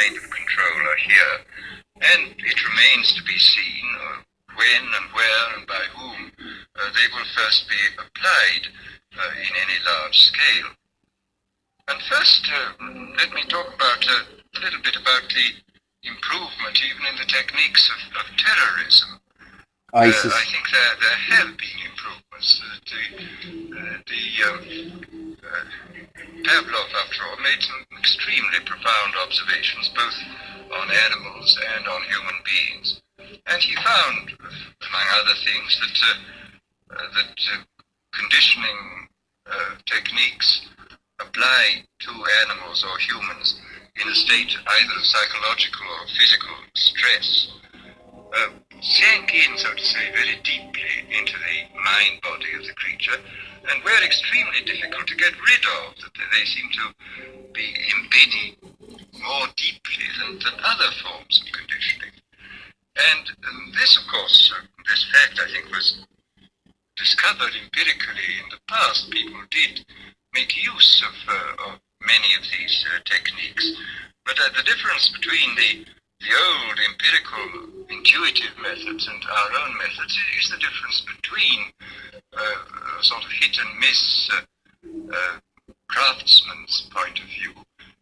kind of control are here, and it remains to be seen when and where and by whom they will first be applied in any large scale. And first, let me talk about a little bit about the improvement even in the techniques of terrorism. I think there have been improvements. Pavlov, after all, made some extremely profound observations, both on animals and on human beings. And he found, among other things, that conditioning techniques apply to animals or humans in a state either of psychological or physical stress sank in, so to say, very deeply into the mind-body of the creature, and were extremely difficult to get rid of. That they seem to be embedding more deeply than other forms of conditioning. And this, of course, this fact, I think, was discovered empirically in the past. People did make use of many of these techniques, but the difference between the old empirical intuitive methods and our own methods is the difference between a sort of hit and miss craftsman's point of view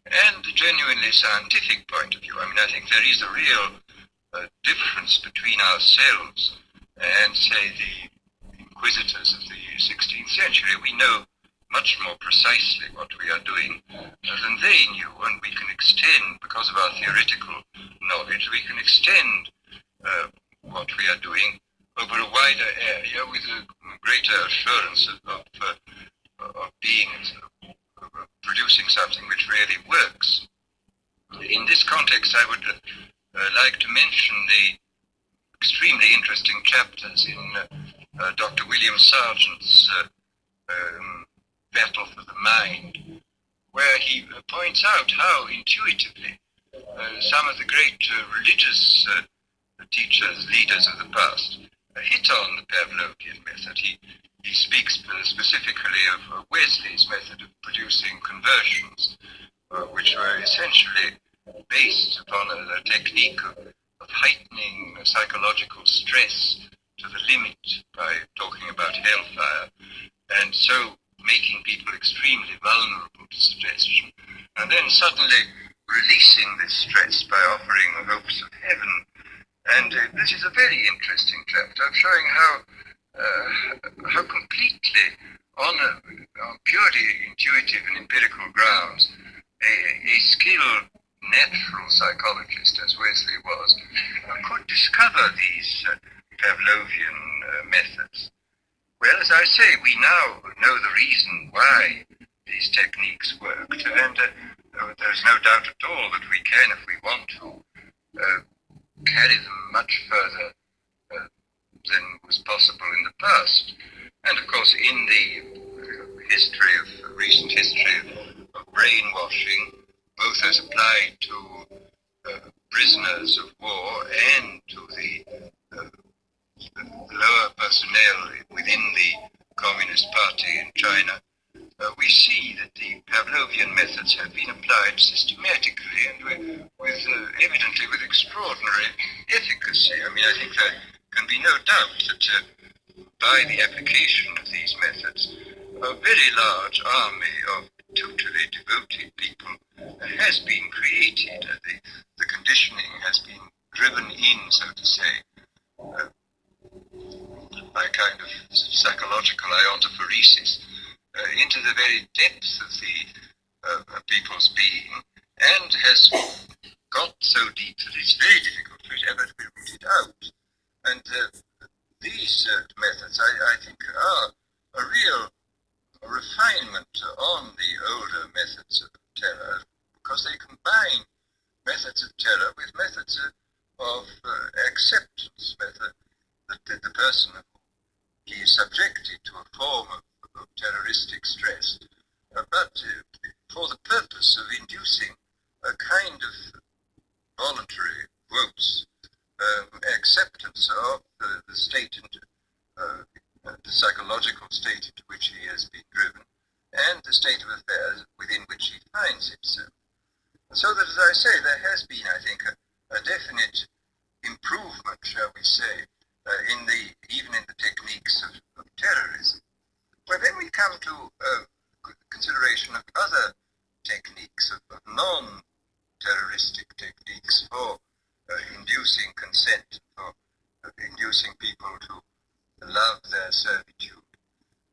and a genuinely scientific point of view. I mean, I think there is a real difference between ourselves and, say, the inquisitors of the 16th century. We know much more precisely what we are doing than they knew, and we can extend, because of our theoretical knowledge, we can extend what we are doing over a wider area with a greater assurance of being producing something which really works. In this context, I would like to mention the extremely interesting chapters in Dr. William Sargent's Battle for the Mind, where he points out how intuitively some of the great religious teachers, leaders of the past, hit on the Pavlovian method. He speaks specifically of Wesley's method of producing conversions, which were essentially based upon a technique of heightening psychological stress to the limit by talking about hellfire, and so making people extremely vulnerable to suggestion, and then suddenly releasing this stress by offering hopes of heaven. And this is a very interesting chapter of showing how completely, on purely intuitive and empirical grounds, a skilled natural psychologist, as Wesley was, could discover these Pavlovian methods. Well, as I say, we now know the reason why these techniques worked, and there's no doubt at all that we can, if we want to, carry them much further than was possible in the past. And of course, in the recent history of brainwashing, both as applied to prisoners of war and to the lower personnel within the Communist Party in China, we see that the Pavlovian methods have been applied systematically and evidently with extraordinary efficacy. I mean, I think there can be no doubt that by the application of these methods, a very large army of totally devoted people has been created. The conditioning has been driven in, so to say, by kind of psychological iontophoresis into the very depths of people's being, and has got so deep that it's very difficult for it ever to be rooted out. And these methods, I think, are a real refinement on the older methods of terror, because they combine methods of terror with methods of acceptance, method that the person he is subjected to a form of terroristic stress, but for the purpose of inducing a kind of voluntary quotes acceptance of the state and the psychological state into which he has been driven, and the state of affairs within which he finds himself. So that, as I say, there has been, I think, a definite improvement, shall we say, even in the techniques of terrorism. But then we come to consideration of other techniques, of non-terroristic techniques for inducing consent, for inducing people to love their servitude.